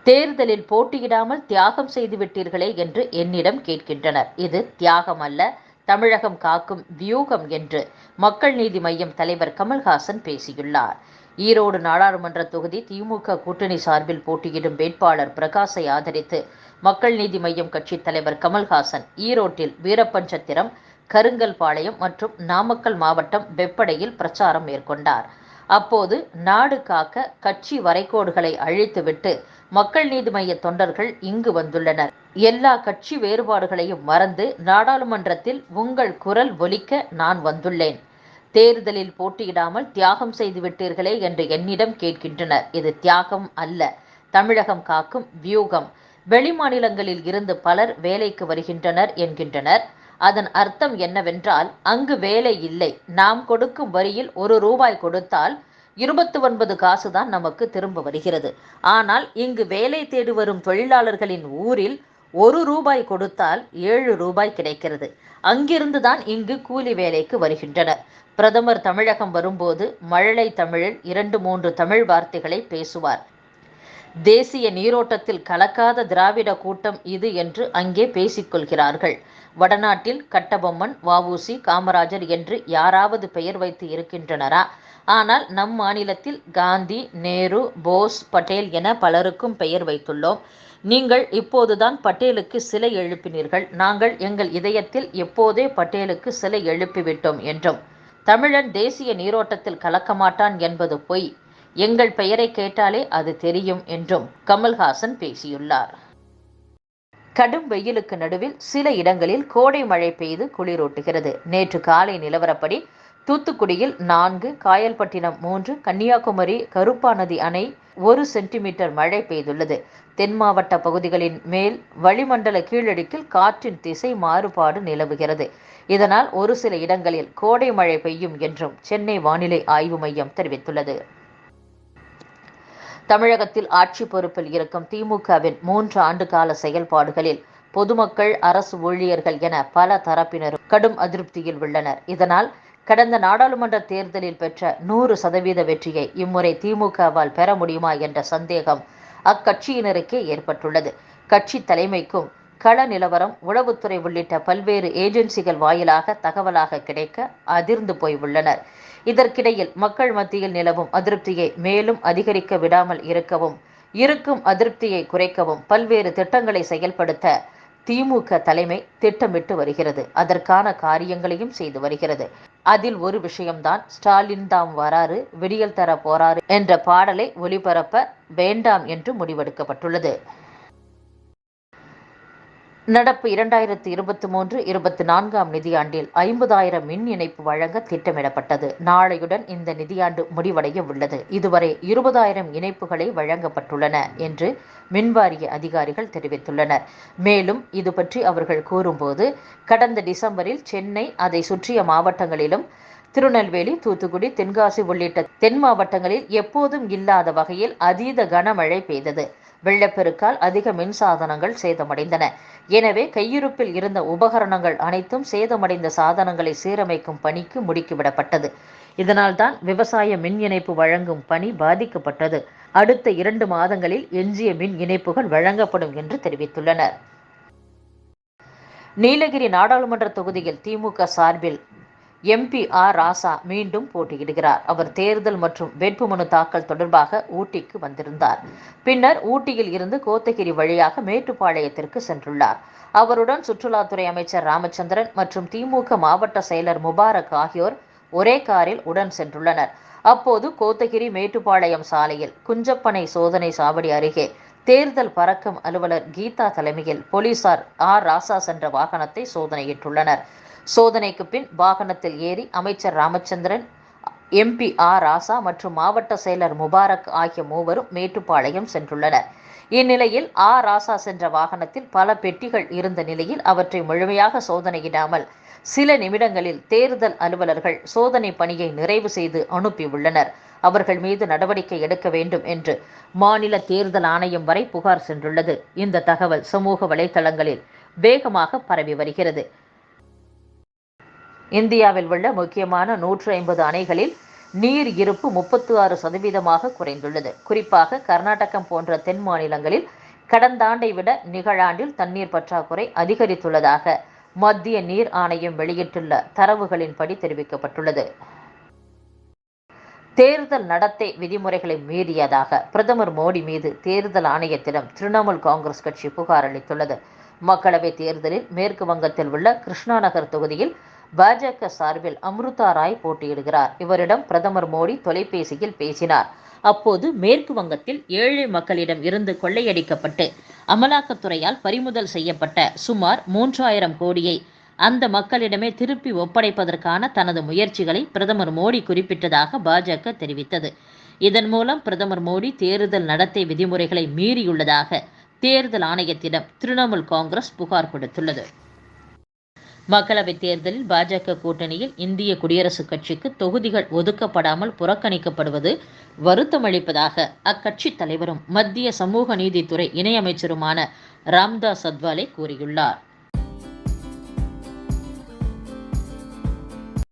தேர்தலில் போட்டியிடாமல் தியாகம் செய்து விட்டீர்களே என்று என்னிடம் கேட்கின்றனர். இது தியாகம் அல்ல, தமிழகம் காக்கும் வியூகம் என்று மக்கள் நீதி மய்யம் தலைவர் கமல்ஹாசன் பேசியுள்ளார். ஈரோடு நாடாளுமன்ற தொகுதி திமுக கூட்டணி சார்பில் போட்டியிடும் வேட்பாளர் பிரகாஷை ஆதரித்து மக்கள் நீதி மய்யம் கட்சி தலைவர் கமல்ஹாசன் ஈரோட்டில் வீரப்பன்சத்திரம், கருங்கல்பாளையம் மற்றும் நாமக்கல் மாவட்டம் வெப்படையில் பிரச்சாரம் மேற்கொண்டார். அப்போது நாடு காக்க கட்சி வரைகோடுகளை அழித்துவிட்டு மக்கள் நீதி மய்ய தொண்டர்கள் இங்கு வந்துள்ளனர். எல்லா கட்சி வேறுபாடுகளையும் மறந்து நாடாளுமன்றத்தில் உங்கள் குரல் ஒலிக்க நான் வந்துள்ளேன். தேர்தலில் போட்டியிடாமல் தியாகம் செய்து விட்டீர்களே என்று என்னிடம் கேட்கின்றனர். இது தியாகம் அல்ல, தமிழகம் காக்கும் வியூகம். வெளிமாநிலங்களில் இருந்து பலர் வேலைக்கு வருகின்றனர் என்கின்றனர். அதன் அர்த்தம் என்னவென்றால், அங்கு வேலை இல்லை. நாம் கொடுக்கும் வரியில் ₹1 கொடுத்தால் 29 காசுதான் நமக்கு திரும்ப வருகிறது. ஆனால் இங்கு வேலை தேடி வரும் தொழிலாளர்களின் ஊரில் ₹1 கொடுத்தால் ₹7 கிடைக்கிறது. அங்கிருந்துதான் இங்கு கூலி வேலைக்கு வருகின்றனர். பிரதமர் தமிழகம் வரும்போது மழலை தமிழில் 2-3 தமிழ் வார்த்தைகளை பேசுவார். தேசிய நீரோட்டத்தில் கலக்காத திராவிட கூட்டம் இது என்று அங்கே பேசிக்கொள்கிறார்கள். வடநாட்டில் கட்டபொம்மன், வ.உ.சி., காமராஜர் என்று யாராவது பெயர் வைத்து இருக்கின்றனரா? ஆனால் நம் மாநிலத்தில் காந்தி, நேரு, போஸ், பட்டேல் என பலருக்கும் பெயர் வைத்துள்ளோம். நீங்கள் இப்போதுதான் பட்டேலுக்கு சிலை எழுப்பினீர்கள். நாங்கள் எங்கள் இதயத்தில் எப்போதே பட்டேலுக்கு சிலை எழுப்பிவிட்டோம் என்றும், தமிழன் தேசிய நீரோட்டத்தில் கலக்க மாட்டான் என்பது பொய். எங்கள் பெயரை கேட்டாலே அது தெரியும் என்றும் கமல்ஹாசன் பேசியுள்ளார். கடும் வெயிலுக்கு நடுவில் சில இடங்களில் கோடை மழை பெய்து குளிரூட்டுகிறது. நேற்று காலை நிலவரப்படி தூத்துக்குடியில் 4, காயல்பட்டினம் 3, கன்னியாகுமரி கருப்பா நதி அணை 1 சென்டிமீட்டர் மழை பெய்துள்ளது. தென் மாவட்ட பகுதிகளின் மேல் வளிமண்டல கீழடுக்கில் காற்றின் திசை மாறுபாடு நிலவுகிறது. இதனால் ஒரு சில இடங்களில் கோடை மழை பெய்யும் என்றும் சென்னை வானிலை ஆய்வு மையம் தெரிவித்துள்ளது. தமிழகத்தில் ஆட்சி பொறுப்பில் இருக்கும் திமுகவின் 3 ஆண்டு கால செயல்பாடுகளில் பொதுமக்கள், அரசு ஊழியர்கள் என பல தரப்பினரும் கடும் அதிருப்தியில் உள்ளனர். இதனால் கடந்த நாடாளுமன்ற தேர்தலில் பெற்ற 100% வெற்றியை இம்முறை திமுகவால் பெற முடியுமா என்ற சந்தேகம் அக்கட்சியினருக்கே ஏற்பட்டுள்ளது. கட்சி தலைமைக்கும் கள நிலவரம், உளவுத்துறை உள்ளிட்ட பல்வேறு ஏஜென்சிகள் வாயிலாக தகவலாக கிடைக்க அதிர்ந்து போய் உள்ளனர். இதற்கிடையில் மக்கள் மத்தியில் நிலவும் அதிருப்தியை மேலும் அதிகரிக்க விடாமல் இருக்கவும், இருக்கும் அதிருப்தியை குறைக்கவும் பல்வேறு திட்டங்களை செயல்படுத்த திமுக தலைமை திட்டமிட்டு வருகிறது. அதற்கான காரியங்களையும் செய்து வருகிறது. அதில் ஒரு விஷயம்தான் ஸ்டாலின் தாம் வராரு, விடியல் தர போறாரு என்ற பாடலை ஒளிபரப்ப வேண்டாம் என்று முடிவெடுக்கப்பட்டுள்ளது. நடப்பு 2023-24 நிதியாண்டில் 50,000 மின் இணைப்பு வழங்க திட்டமிடப்பட்டது. நாளையுடன் இந்த நிதியாண்டு முடிவடைய உள்ளது. இதுவரை 20,000 இணைப்புகளை வழங்கப்பட்டுள்ளன என்று மின்வாரிய அதிகாரிகள் தெரிவித்துள்ளனர். மேலும் இது பற்றி அவர்கள் கூறும்போது, கடந்த டிசம்பரில் சென்னை, அதை சுற்றிய மாவட்டங்களிலும் திருநெல்வேலி, தூத்துக்குடி, தென்காசி உள்ளிட்ட தென் மாவட்டங்களில் எப்போதும் இல்லாத வகையில் அதீத கனமழை பெய்தது. வெள்ளப்பெருக்கால் அதிக மின்சாதனங்கள் சேதமடைந்தன. எனவே கையிருப்பில் இருந்த உபகரணங்கள் அனைத்தும் சேதமடைந்த சாதனங்களை சீரமைக்கும் பணிக்கு முடுக்கிவிடப்பட்டது. இதனால்தான் விவசாய மின் இணைப்பு வழங்கும் பணி பாதிக்கப்பட்டது. அடுத்த 2 மாதங்களில் எஞ்சிய மின் இணைப்புகள் வழங்கப்படும் என்று தெரிவித்துள்ளனர். நீலகிரி நாடாளுமன்ற தொகுதியில் திமுக சார்பில் MP ஆர். ராசா மீண்டும் போட்டியிடுகிறார். அவர் தேர்தல் மற்றும் வேட்புமனு தாக்கல் தொடர்பாக ஊட்டிக்கு வந்திருந்தார். பின்னர் ஊட்டியில் இருந்து கோத்தகிரி வழியாக மேட்டுப்பாளையத்திற்கு சென்றுள்ளார். அவருடன் சுற்றுலாத்துறை அமைச்சர் ராமச்சந்திரன் மற்றும் திமுக மாவட்ட செயலர் முபாரக் ஆகியோர் ஒரே காரில் உடன் சென்றுள்ளனர். அப்போது கோத்தகிரி மேட்டுப்பாளையம் சாலையில் குஞ்சப்பனை சோதனை சாவடி அருகே தேர்தல் பறக்கும் அலுவலர் கீதா தலைமையில் போலீசார் ஆர். ராசா சென்ற வாகனத்தை சோதனையிட்டுள்ளனர். சோதனைக்கு பின் வாகனத்தில் ஏறி அமைச்சர் ராமச்சந்திரன், MP ஆர். ராசா மற்றும் மாவட்ட செயலர் முபாரக் ஆகிய மூவரும் மேட்டுப்பாளையம் சென்றுள்ளனர். இந்நிலையில் ஆர். ராசா சென்ற வாகனத்தில் பல பெட்டிகள் இருந்த நிலையில் அவற்றை முழுமையாக சோதனையிடாமல் சில நிமிடங்களில் தேர்தல் அலுவலர்கள் சோதனை பணியை நிறைவு செய்து அனுப்பியுள்ளனர். அவர்கள் மீது நடவடிக்கை எடுக்க வேண்டும் என்று மாநில தேர்தல் ஆணையம் வரை புகார் சென்றுள்ளது. இந்த தகவல் சமூக வலைதளங்களில் வேகமாக பரவி வருகிறது. இந்தியாவில் உள்ள முக்கியமான 150 அணைகளில் நீர் இருப்பு 36% குறைந்துள்ளது. குறிப்பாக கர்நாடகம் போன்ற தென் மாநிலங்களில் கடந்த ஆண்டை விட நிகழாண்டில் தண்ணீர் பற்றாக்குறை அதிகரித்துள்ளதாக மத்திய நீர் ஆணையம் வெளியிட்டுள்ள தரவுகளின்படி தெரிவிக்கப்பட்டுள்ளது. தேர்தல் நடத்தை விதிமுறைகளை மீறியதாக பிரதமர் மோடி மீது தேர்தல் ஆணையத்திடம் திரிணாமுல் காங்கிரஸ் கட்சி புகார் அளித்துள்ளது. மக்களவைத் தேர்தலில் மேற்கு வங்கத்தில் உள்ள கிருஷ்ணா நகர் தொகுதியில் பாஜக சார்பில் அம்ருதா ராய் போட்டியிடுகிறார். இவரிடம் பிரதமர் மோடி தொலைபேசியில் பேசினார். அப்போது மேற்கு வங்கத்தில் ஏழை மக்களிடம் இருந்து கொள்ளையடிக்கப்பட்டு அமலாக்கத்துறையால் பறிமுதல் செய்யப்பட்ட சுமார் 3000 கோடியை அந்த மக்களிடமே திருப்பி ஒப்படைப்பதற்கான தனது முயற்சிகளை பிரதமர் மோடி குறிப்பிட்டதாக பாஜக தெரிவித்தது. இதன் மூலம் பிரதமர் மோடி தேர்தல் நடத்தை விதிமுறைகளை மீறியுள்ளதாக தேர்தல் ஆணையத்திடம் திரிணாமுல் காங்கிரஸ் புகார் கொடுத்துள்ளது. மக்களவைத் தேர்தலில் பாஜக கூட்டணியில் இந்திய குடியரசுக் கட்சிக்கு தொகுதிகள் ஒதுக்கப்படாமல் புறக்கணிக்கப்படுவது வருத்தமளிப்பதாக அக்கட்சி தலைவரும் மத்திய சமூக நீதித்துறை இணையமைச்சருமான ராம்தாஸ் அத்வாலே கூறியுள்ளார்.